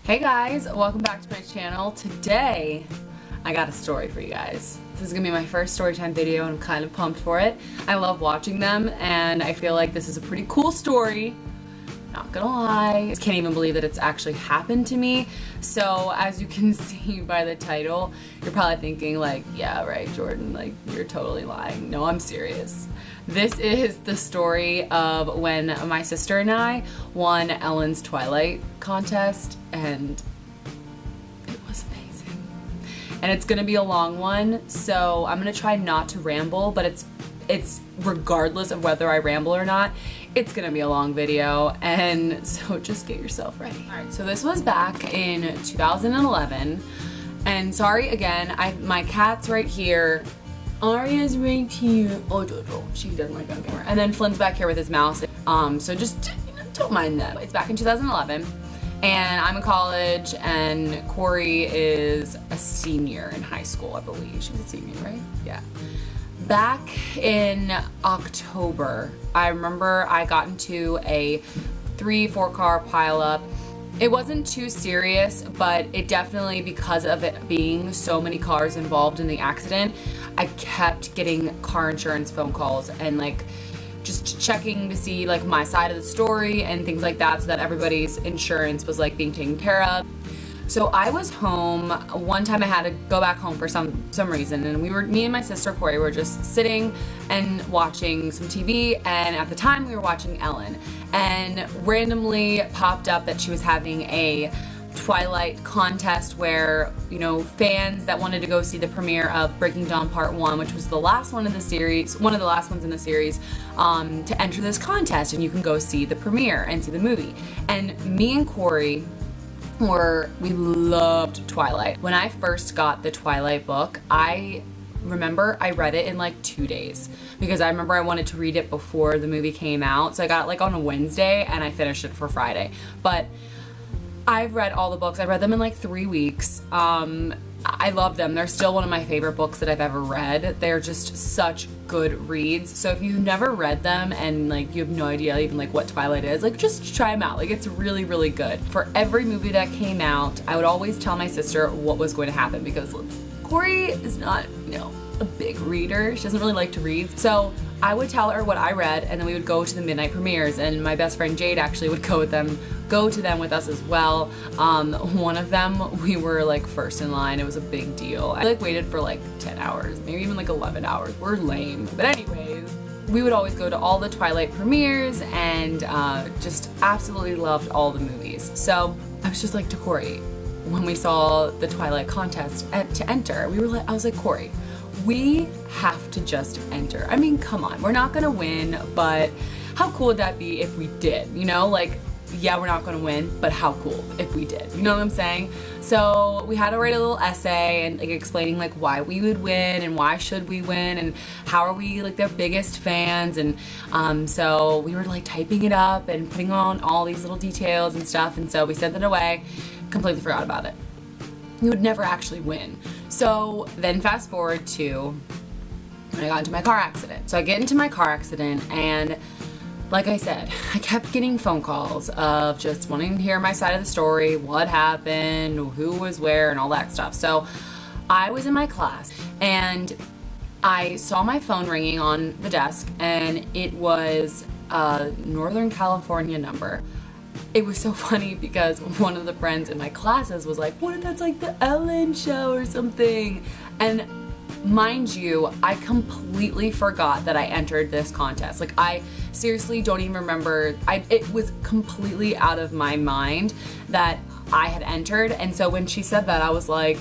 Hey guys, welcome back to my channel. Today, I got a story for you guys. This is gonna be my first storytime video and I'm kind of pumped for it. I love watching them and I feel like this is a pretty cool story. Not gonna lie, I can't even believe that it's actually happened to me. So as you can see by the title, you're probably thinking like, yeah, right, Jordan, like you're totally lying. No, I'm serious. This is the story of when my sister and I won Ellen's Twilight contest, and it was amazing. And it's gonna be a long one, so I'm gonna try not to ramble, but it's regardless of whether I ramble or not, it's gonna be a long video, and so just get yourself ready. All right, so this was back in 2011, and sorry again, my cat's right here. Aria's right here. Oh, Jojo, she doesn't like on camera. And then Flynn's back here with his mouse. So just don't mind them. It's back in 2011, and I'm in college, and Corey is a senior in high school, I believe. She was a senior, right? Yeah. Back in October, I remember I got into a 3-4 car pileup. It wasn't too serious, but it definitely, because of it being so many cars involved in the accident, I kept getting car insurance phone calls and like just checking to see like my side of the story and things like that, so that everybody's insurance was like being taken care of. So I was home. One time I had to go back home for some reason, and me and my sister Corey were just sitting and watching some TV, and at the time we were watching Ellen, and randomly popped up that she was having a Twilight contest where, you know, fans that wanted to go see the premiere of Breaking Dawn Part 1, which was the last one in the series, one of the last ones in the series, to enter this contest, and you can go see the premiere and see the movie. And me and Corey we loved Twilight. When I first got the Twilight book, I remember I read it in like 2 days, because I remember I wanted to read it before the movie came out. So I got it like on a Wednesday and I finished it for Friday. But I've read all the books. I read them in like 3 weeks. I love them. They're still one of my favorite books that I've ever read. They're just such good reads. So if you've never read them and like you have no idea even like what Twilight is, like just try them out. Like it's really, really good. For every movie that came out, I would always tell my sister what was going to happen, because Corey is not, you know, a big reader. She doesn't really like to read. So I would tell her what I read, and then we would go to the midnight premieres, and my best friend Jade actually would go to them with us as well. One of them, we were like first in line. It was a big deal. I like waited for like 10 hours, maybe even like 11 hours. We're lame. But anyways, we would always go to all the Twilight premieres and just absolutely loved all the movies. So I was just like to Corey, when we saw the Twilight contest to enter, I was like, Corey, we have to just enter. I mean, come on, we're not gonna win, but how cool would that be if we did? You know, like, yeah, we're not gonna win, but how cool if we did? You know what I'm saying? So we had to write a little essay and like explaining like why we would win and why should we win and how are we like their biggest fans, and so we were like typing it up and putting on all these little details and stuff, and so we sent it away, completely forgot about it. We would never actually win. So then fast forward to when I got into my car accident. So I get into my car accident, and like I said, I kept getting phone calls of just wanting to hear my side of the story, what happened, who was where, and all that stuff. So I was in my class, and I saw my phone ringing on the desk, and it was a Northern California number. It was so funny because one of the friends in my classes was like, what if that's like the Ellen show or something? And mind you, I completely forgot that I entered this contest. Like, I seriously don't even remember. It was completely out of my mind that I had entered. And so when she said that, I was like,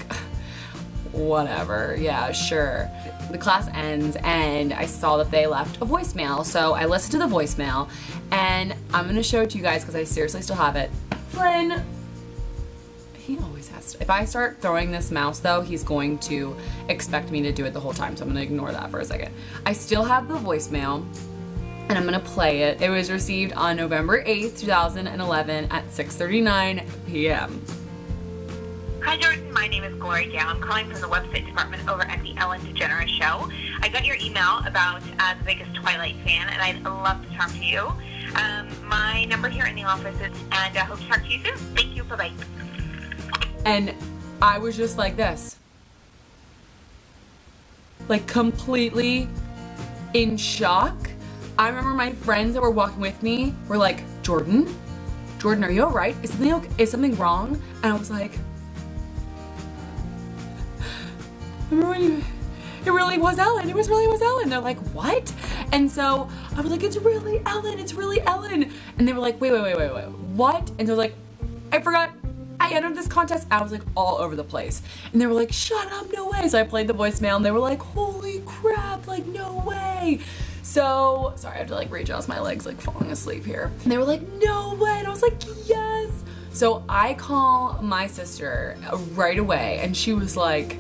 whatever, yeah, sure. The class ends and I saw that they left a voicemail. So I listened to the voicemail, and I'm gonna show it to you guys because I seriously still have it. Flynn, he always has to. If I start throwing this mouse though, he's going to expect me to do it the whole time. So I'm gonna ignore that for a second. I still have the voicemail, and I'm gonna play it. It was received on November 8th, 2011 at 6:39 p.m. Hi Jordan, my name is Gloria Gale. I'm calling from the website department over at the Ellen DeGeneres Show. I got your email about the biggest Twilight fan, and I'd love to talk to you. My number here in the office is, and I hope to talk to you soon. Thank you, bye-bye. And I was just like this. Like completely in shock. I remember my friends that were walking with me were like, Jordan, are you alright? Is something wrong? And I was like, it really was Ellen. It really was Ellen. They're like, what? And so I was like, it's really Ellen. And they were like, wait, what? And so I was like, I forgot. I entered this contest. I was like all over the place. And they were like, shut up, no way. So I played the voicemail and they were like, holy crap, like no way. So, sorry, I have to like readjust my legs, like falling asleep here. And they were like, no way. And I was like, yes. So I call my sister right away and she was like,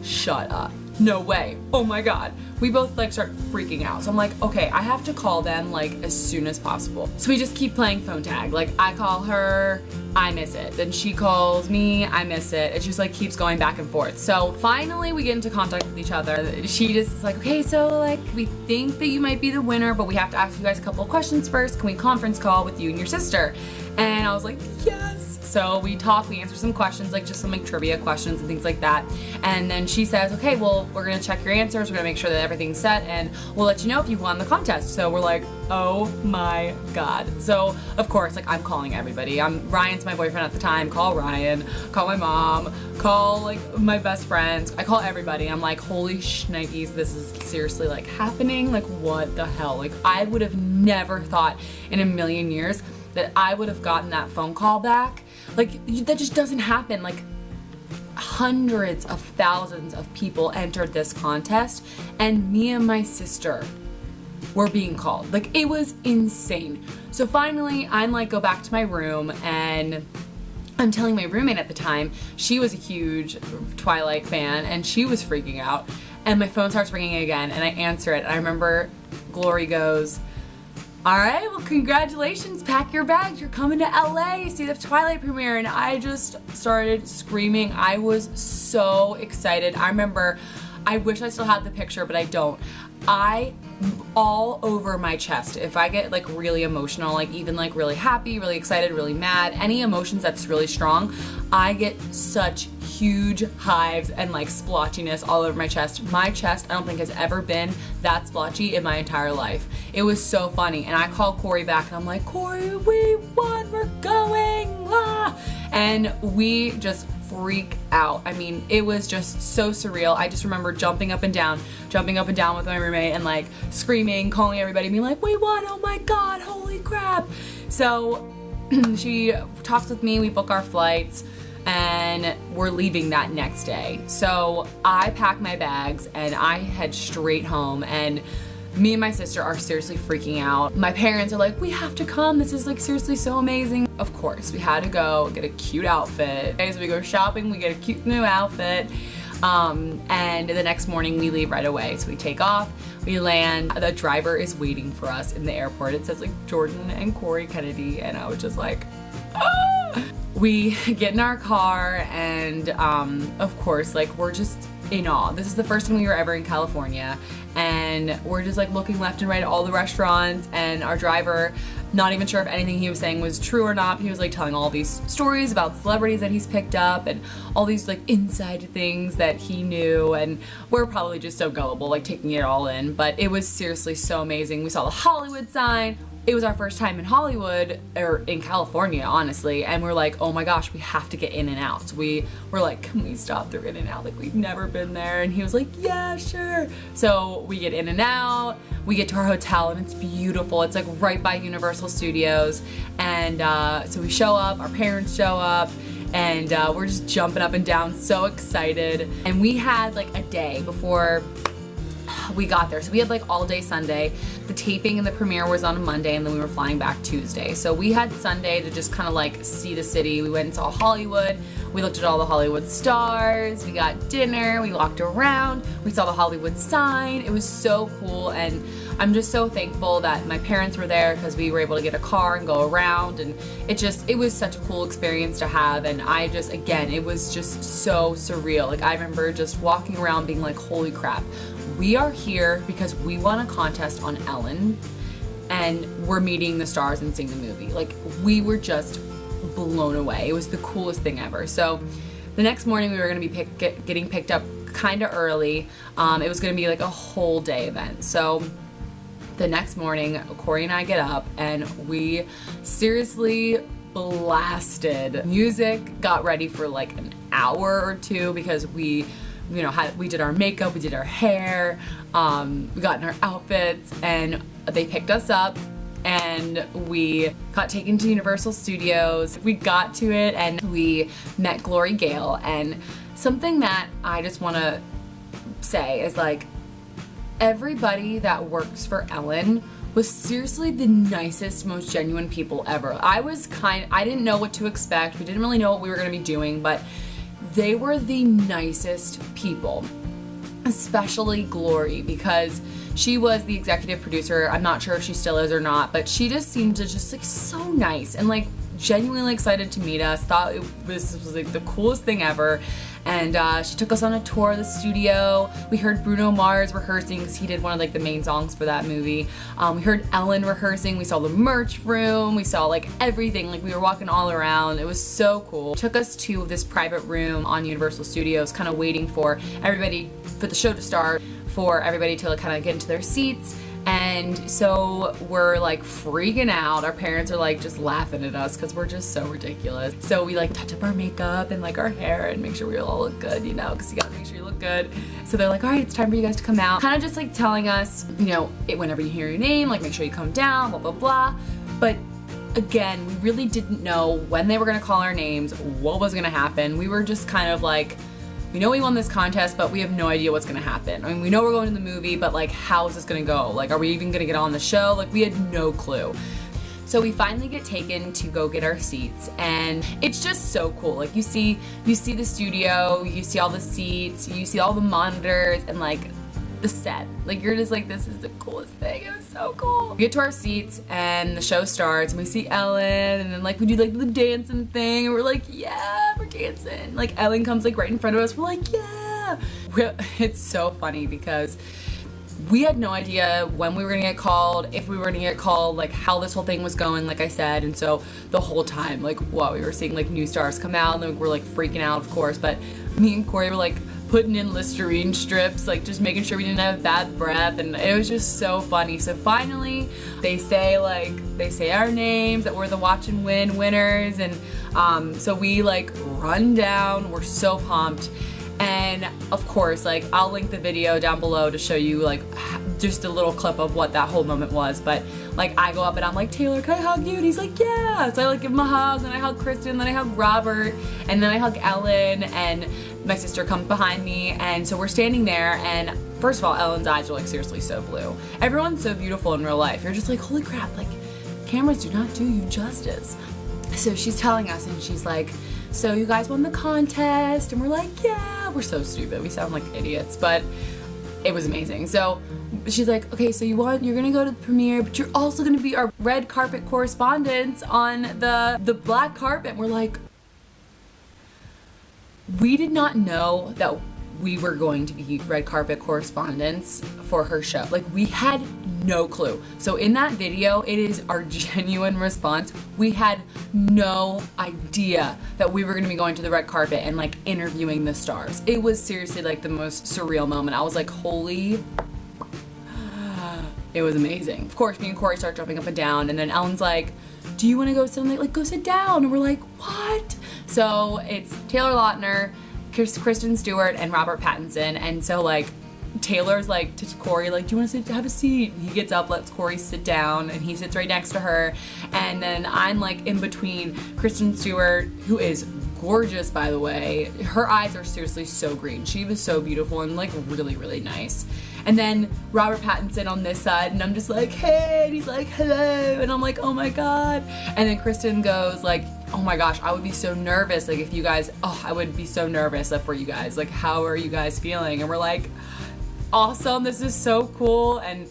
shut up. No way. Oh my God. We both like start freaking out. So I'm like, okay, I have to call them like as soon as possible. So we just keep playing phone tag. Like I call her, I miss it. Then she calls me, I miss it. It just like keeps going back and forth. So finally we get into contact with each other. She just is like, okay, so like we think that you might be the winner, but we have to ask you guys a couple of questions first. Can we conference call with you and your sister? And I was like, yes. So we talk, we answer some questions, like just some like trivia questions and things like that. And then she says, okay, well, we're gonna check your answers. We're gonna make sure that everything's set and we'll let you know if you won the contest. So we're like, oh my God. So of course, like I'm calling everybody. Ryan's my boyfriend at the time. Call Ryan, call my mom, call like my best friends. I call everybody. I'm like, holy shnikes, this is seriously like happening. Like what the hell? Like I would have never thought in a million years that I would have gotten that phone call back. Like that just doesn't happen. Like hundreds of thousands of people entered this contest and me and my sister were being called. Like it was insane. So finally I'm like go back to my room and I'm telling my roommate at the time, she was a huge Twilight fan and she was freaking out and my phone starts ringing again and I answer it. I remember Glory goes, all right, well, congratulations, pack your bags. You're coming to LA, see the Twilight premiere. And I just started screaming. I was so excited. I remember, I wish I still had the picture, but I don't. All over my chest, if I get like really emotional, like even like really happy, really excited, really mad, any emotions that's really strong, I get such huge hives and like splotchiness all over my chest. My chest, I don't think has ever been that splotchy in my entire life. It was so funny. And I called Corey back and I'm like, Corey, we won, we're going, ah! And we just freak out. I mean, it was just so surreal. I just remember jumping up and down with my roommate and like screaming, calling everybody, being like, we won, oh my God, holy crap. So she talks with me, we book our flights, and we're leaving that next day. So I pack my bags and I head straight home, and me and my sister are seriously freaking out. My parents are like, we have to come. This is like seriously so amazing. Of course, we had to go get a cute outfit. So we go shopping, we get a cute new outfit. And the next morning we leave right away. So we take off, we land. The driver is waiting for us in the airport. It says like Jordan and Corey Kennedy. And I was just like, ah! We get in our car and of course, like we're just in awe. This is the first time we were ever in California and we're just like looking left and right at all the restaurants, and our driver, not even sure if anything he was saying was true or not. He was like telling all these stories about celebrities that he's picked up and all these like inside things that he knew, and we're probably just so gullible, like taking it all in. But it was seriously so amazing. We saw the Hollywood sign. It was our first time in Hollywood, or in California, honestly, and we're like, oh my gosh, we have to get In-N-Out. So we were like, can we stop through In-N-Out? Like, we've never been there. And he was like, yeah, sure. So we get In-N-Out, we get to our hotel, and it's beautiful. It's like right by Universal Studios. And so we show up, our parents show up, and we're just jumping up and down, so excited. And we had like a day before we got there. So we had like all day Sunday. The taping and the premiere was on a Monday, and then we were flying back Tuesday. So we had Sunday to just kind of like see the city. We went and saw Hollywood. We looked at all the Hollywood stars. We got dinner. We walked around. We saw the Hollywood sign. It was so cool, and I'm just so thankful that my parents were there because we were able to get a car and go around, and it was such a cool experience to have. And I just, again, it was just so surreal. Like I remember just walking around being like, holy crap, we are here because we won a contest on Ellen and we're meeting the stars and seeing the movie. Like we were just blown away. It was the coolest thing ever. So the next morning we were going to be getting picked up kind of early. It was going to be like a whole day event. So the next morning, Corey and I get up and we seriously blasted music, got ready for like an hour or two because we did our makeup, we did our hair, we got in our outfits, and they picked us up and we got taken to Universal Studios. We got to it and we met Glory Gale, and something that I just want to say is like, everybody that works for Ellen was seriously the nicest, most genuine people ever. I didn't know what to expect. We didn't really know what we were going to be doing, but they were the nicest people, especially Glory, because she was the executive producer. I'm not sure if she still is or not, but she just seemed to just like so nice and like genuinely excited to meet us. Thought this was like the coolest thing ever. And she took us on a tour of the studio. We heard Bruno Mars rehearsing because he did one of like the main songs for that movie. We heard Ellen rehearsing. We saw the merch room. We saw like everything. Like we were walking all around. It was so cool. Took us to this private room on Universal Studios, kind of waiting for everybody, for the show to start, for everybody to like, kind of get into their seats. And so we're like freaking out. Our parents are like just laughing at us because we're just so ridiculous. So we like touch up our makeup and like our hair and make sure we all look good, you know, because you gotta make sure you look good. So they're like, all right, it's time for you guys to come out. Kind of just like telling us, you know, whenever you hear your name, like make sure you come down, blah, blah, blah. But again, we really didn't know when they were gonna call our names, what was gonna happen. We were just kind of like, we know we won this contest, but we have no idea what's gonna happen. I mean, we know we're going to the movie, but like, how is this gonna go? Like, are we even gonna get on the show? Like, we had no clue. So we finally get taken to go get our seats, and it's just so cool. Like, you see the studio, you see all the seats, you see all the monitors, and like, the set. Like, you're just like, this is the coolest thing. It was so cool. We get to our seats and the show starts and we see Ellen, and then like we do like the dancing thing and we're like, yeah, we're dancing. Like Ellen comes like right in front of us. We're like, yeah. It's so funny because we had no idea when we were gonna get called, if we were gonna get called, like how this whole thing was going, like I said. And so the whole time, like, wow, we were seeing like new stars come out and then we're like freaking out, of course. But me and Corey were like putting in Listerine strips, like just making sure we didn't have bad breath, and it was just so funny. So finally they say our names, that we're the Watch and Win winners, and so we like run down, we're so pumped. And of course, like, I'll link the video down below to show you like just a little clip of what that whole moment was. But like, I go up and I'm like, Taylor, can I hug you? And he's like, yeah. So I like give him a hug, then I hug Kristen, then I hug Robert, and then I hug Ellen, and my sister comes behind me. And so we're standing there, and first of all, Ellen's eyes are like seriously so blue. Everyone's so beautiful in real life. You're just like, holy crap, like cameras do not do you justice. So she's telling us, and she's like, so you guys won the contest, and we're like, yeah. We're so stupid, we sound like idiots, but it was amazing. So she's like, okay, so you're gonna go to the premiere, but you're also gonna be our red carpet correspondents on the black carpet. And we're like, we did not know that we were going to be red carpet correspondents for her show. Like, we had no clue. So in that video, it is our genuine response. We had no idea that we were gonna be going to the red carpet and like interviewing the stars. It was seriously like the most surreal moment. I was like, holy, it was amazing. Of course, me and Corey start jumping up and down, and then Ellen's like, do you wanna go sit like go sit down? And we're like, what? So it's Taylor Lautner, Kristen Stewart, and Robert Pattinson. And so like, Taylor's like to Corey, like, do you want to have a seat? And he gets up, lets Corey sit down, and he sits right next to her. And then I'm like in between Kristen Stewart, who is gorgeous, by the way. Her eyes are seriously so green. She was so beautiful and like really, really nice. And then Robert Pattinson on this side, and I'm just like, hey, and he's like, hello, and I'm like, oh my god. And then Kristen goes like, oh my gosh, I would be so nervous, like if you guys, I would be so nervous for you guys, like how are you guys feeling? And we're like, awesome, this is so cool. And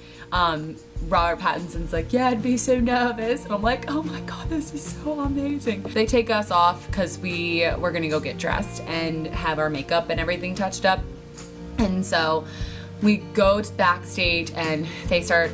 Robert Pattinson's like, yeah, I'd be so nervous. And I'm like, oh my god, this is so amazing. They take us off because we're gonna go get dressed and have our makeup and everything touched up. And so we go to backstage and they start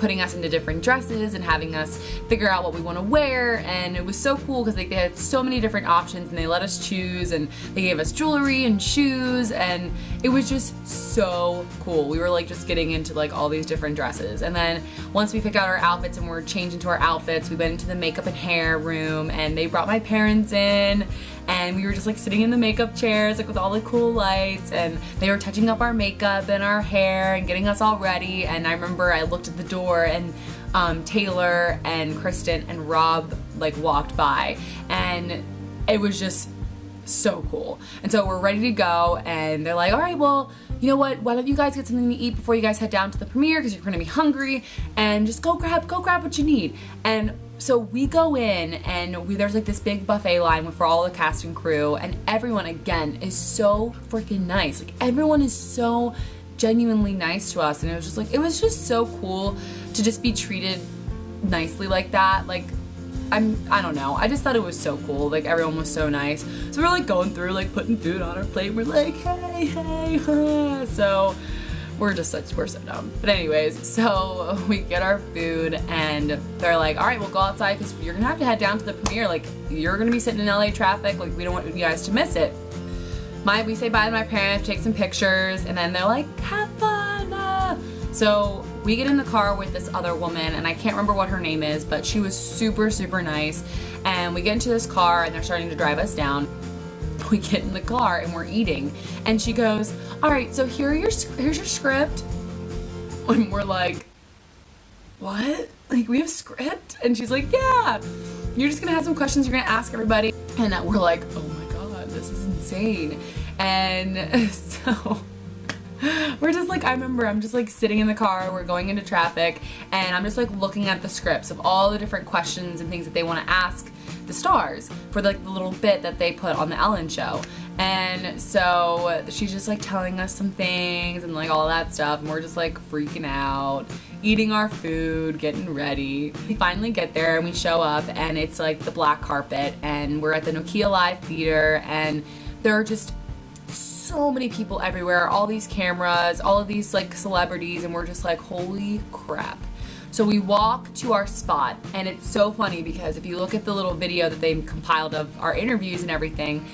putting us into different dresses and having us figure out what we want to wear, and it was so cool because like they had so many different options and they let us choose, and they gave us jewelry and shoes, and it was just so cool. We were like just getting into like all these different dresses, and then once we picked out our outfits and we're changed into our outfits, we went into the makeup and hair room, and they brought my parents in, and we were just like sitting in the makeup chairs like with all the cool lights, and they were touching up our makeup and our hair and getting us all ready. And I remember I looked at the door, and Taylor and Kristen and Rob like walked by, and it was just so cool. And so we're ready to go, and they're like, all right, well, you know what, why don't you guys get something to eat before you guys head down to the premiere, because you're gonna be hungry, and just go grab what you need. And so we go in, and there's like this big buffet line for all the cast and crew, and everyone again is so freaking nice. Like everyone is so genuinely nice to us, and it was just so cool to just be treated nicely like that. Like I don't know, I just thought it was so cool. Like everyone was so nice. So we're like going through like putting food on our plate. We're like, hey, so we're so dumb. But anyways, so we get our food, and they're like, all right, we'll go outside because you're gonna have to head down to the premiere. Like you're gonna be sitting in LA traffic. Like we don't want you guys to miss it. We say bye to my parents, take some pictures, and then they're like, have fun. So we get in the car with this other woman, and I can't remember what her name is, but she was super, super nice. And we get into this car, and they're starting to drive us down. We get in the car, and we're eating. And she goes, all right, so here's your script. And we're like, what? Like, we have script? And she's like, yeah. You're just gonna have some questions you're gonna ask everybody. And we're like, oh my God, this is insane. And so we're just like, I remember I'm just like sitting in the car, we're going into traffic, and I'm just like looking at the scripts of all the different questions and things that they want to ask the stars for like the little bit that they put on the Ellen show. And so she's just like telling us some things and like all that stuff, and we're just like freaking out, eating our food, getting ready. We finally get there and we show up, and it's like the black carpet, and we're at the Nokia Live Theater, and there are just so many people everywhere, all these cameras, all of these like celebrities, and we're just like, holy crap. So we walk to our spot, and it's so funny because if you look at the little video that they compiled of our interviews and everything,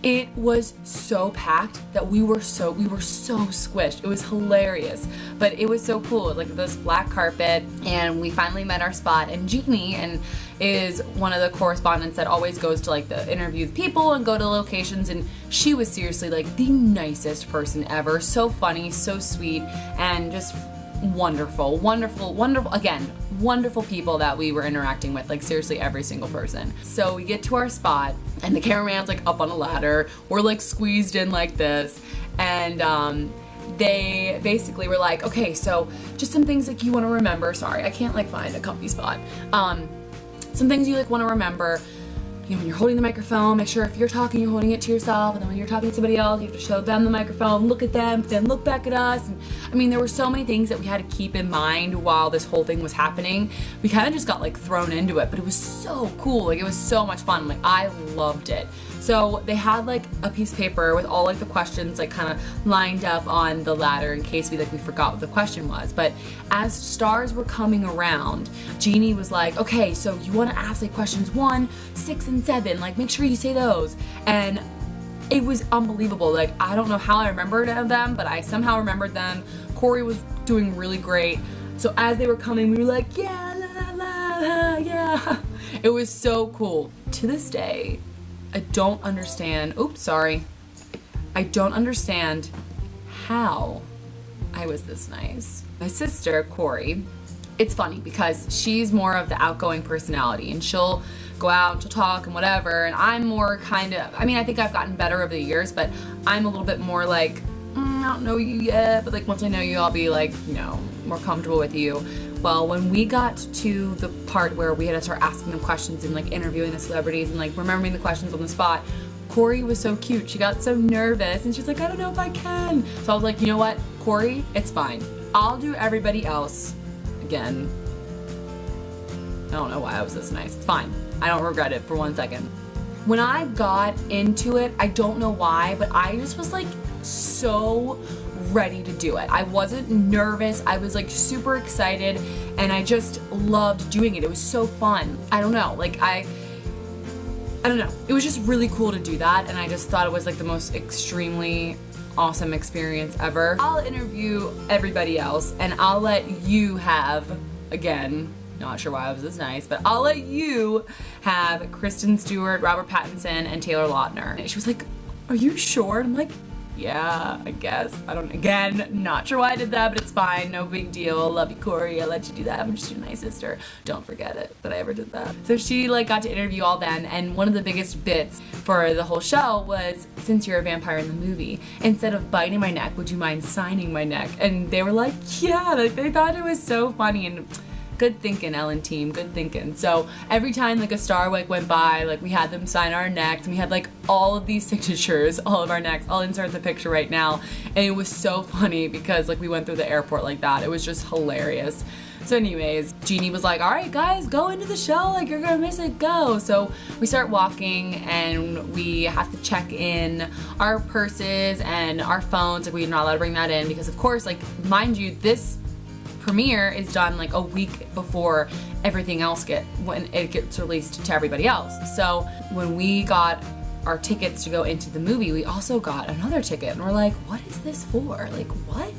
it was so packed that we were so squished. It was hilarious, but it was so cool. Like this black carpet, and we finally met our spot. And Jeannie is one of the correspondents that always goes to like the interview people and go to locations, and she was seriously like the nicest person ever. So funny, so sweet, and just wonderful again, wonderful people that we were interacting with, like seriously every single person. So we get to our spot, and the cameraman's like up on a ladder, we're like squeezed in like this, and they basically were like, okay, so just some things like you want to remember. Sorry, I can't like find a comfy spot. Some things you like want to remember, you know, when you're holding the microphone, make sure if you're talking, you're holding it to yourself, and then when you're talking to somebody else, you have to show them the microphone, look at them, then look back at us. And I mean, there were so many things that we had to keep in mind while this whole thing was happening. We kind of just got like thrown into it, but it was so cool. Like it was so much fun. Like I loved it. So they had like a piece of paper with all like the questions like kind of lined up on the ladder in case we forgot what the question was. But as stars were coming around, Jeannie was like, okay, so you want to ask like questions 1, 6, and 7, like make sure you say those. And it was unbelievable. Like I don't know how I remembered them, but I somehow remembered them. Corey was doing really great. So as they were coming, we were like, yeah, la, la, la, yeah. It was so cool. To this day, I don't understand how I was this nice. My sister, Corey, it's funny because she's more of the outgoing personality, and she'll go out and she'll talk and whatever, and I'm more kind of, I mean, I think I've gotten better over the years, but I'm a little bit more like, I don't know you yet, but like once I know you, I'll be like, you know, more comfortable with you. Well, when we got to the part where we had to start asking them questions and like interviewing the celebrities and like remembering the questions on the spot, Corey was so cute. She got so nervous and she's like, I don't know if I can. So I was like, you know what, Corey, it's fine. I'll do everybody else. Again, I don't know why I was this nice. It's fine. I don't regret it for 1 second. When I got into it, I don't know why, but I just was like so ready to do it. I wasn't nervous. I was like super excited, and I just loved doing it. It was so fun. I don't know, like I don't know. It was just really cool to do that, and I just thought it was like the most extremely awesome experience ever. I'll interview everybody else, and I'll let you have, again, not sure why I was this nice, but I'll let you have Kristen Stewart, Robert Pattinson, and Taylor Lautner. And she was like, are you sure? And I'm like, yeah, I guess. Again, not sure why I did that, but it's fine. No big deal. Love you, Corey. I'll let you do that. I'm just your nice sister. Don't forget it that I ever did that. So she like got to interview all them, and one of the biggest bits for the whole show was, since you're a vampire in the movie, instead of biting my neck, would you mind signing my neck? And they were like, yeah, like they thought it was so funny. And good thinking, Ellen team, good thinking. So every time like a star like went by, like we had them sign our necks, and we had like all of these signatures, all of our necks. I'll insert the picture right now. And it was so funny because like we went through the airport like that. It was just hilarious. So anyways, Jeannie was like, all right guys, go into the show, like you're gonna miss it, go. So we start walking, and we have to check in our purses and our phones. Like we're not allowed to bring that in because of course, like mind you, this premiere is done like a week before everything else when it gets released to everybody else. So when we got our tickets to go into the movie, we also got another ticket, and we're like, what is this for? Like what?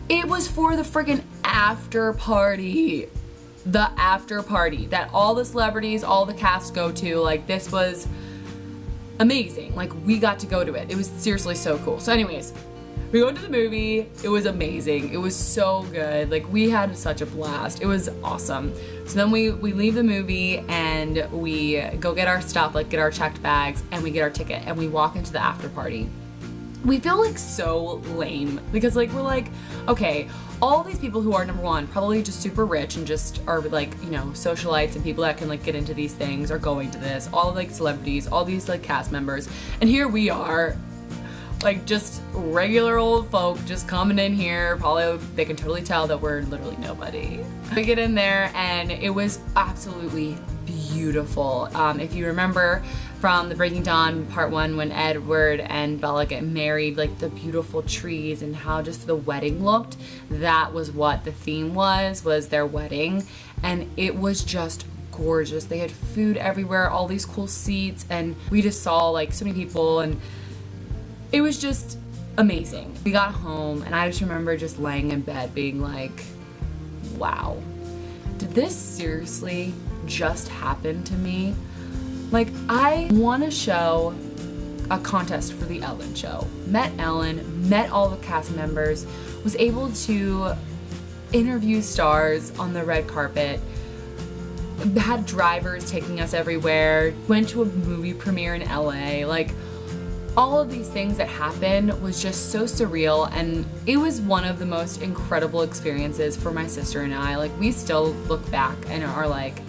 It was for the friggin' after party. The after party that all the celebrities, all the cast go to. Like this was amazing. Like we got to go to it. It was seriously so cool. So anyways, we went to the movie. It was amazing. It was so good. Like we had such a blast. It was awesome. So then we leave the movie, and we go get our stuff, like get our checked bags, and we get our ticket, and we walk into the after party. We feel like so lame because like we're like, okay, all these people who are, number one, probably just super rich and just are like, you know, socialites and people that can like get into these things are going to this, all like celebrities, all these like cast members, and here we are, like just regular old folk just coming in here. Probably they can totally tell that we're literally nobody. We get in there, and it was absolutely beautiful. If you remember from the Breaking Dawn Part 1 when Edward and Bella get married, like the beautiful trees and how just the wedding looked, that was what the theme was their wedding, and it was just gorgeous. They had food everywhere, all these cool seats, and we just saw like so many people, and it was just amazing. We got home, and I just remember just laying in bed being like, wow, did this seriously just happen to me? Like, I won a contest for the Ellen show. Met Ellen, met all the cast members, was able to interview stars on the red carpet, had drivers taking us everywhere, went to a movie premiere in LA, like, all of these things that happened was just so surreal, and it was one of the most incredible experiences for my sister and I. Like, we still look back and are like,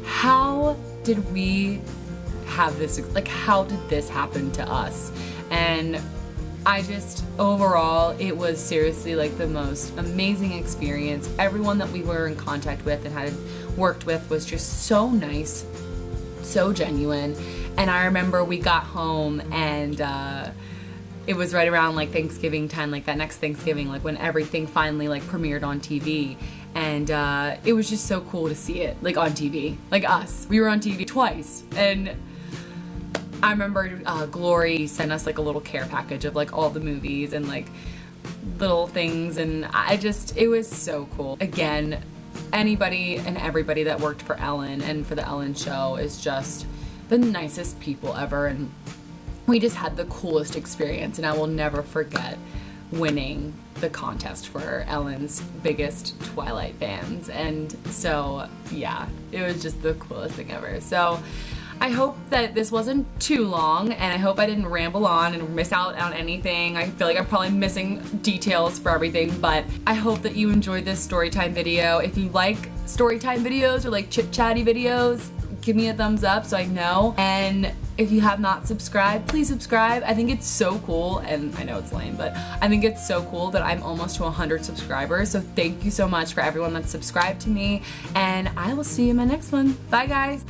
how did we have this, like, how did this happen to us? And I just, overall, it was seriously like the most amazing experience. Everyone that we were in contact with and had worked with was just so nice, so genuine. And I remember we got home, and it was right around like Thanksgiving time, like that next Thanksgiving, like when everything finally like premiered on TV. And it was just so cool to see it like on TV, like us. We were on TV twice. And I remember Glory sent us like a little care package of like all the movies and like little things. And it was so cool. Again, anybody and everybody that worked for Ellen and for the Ellen show is just the nicest people ever, and we just had the coolest experience, and I will never forget winning the contest for Ellen's biggest Twilight fans. And so yeah, it was just the coolest thing ever. So I hope that this wasn't too long, and I hope I didn't ramble on and miss out on anything. I feel like I'm probably missing details for everything, but I hope that you enjoyed this storytime video. If you like storytime videos or like chit-chatty videos, give me a thumbs up so I know. And if you have not subscribed, please subscribe. I think it's so cool, and I know it's lame, but I think it's so cool that I'm almost to 100 subscribers. So thank you so much for everyone that's subscribed to me, and I will see you in my next one. Bye guys.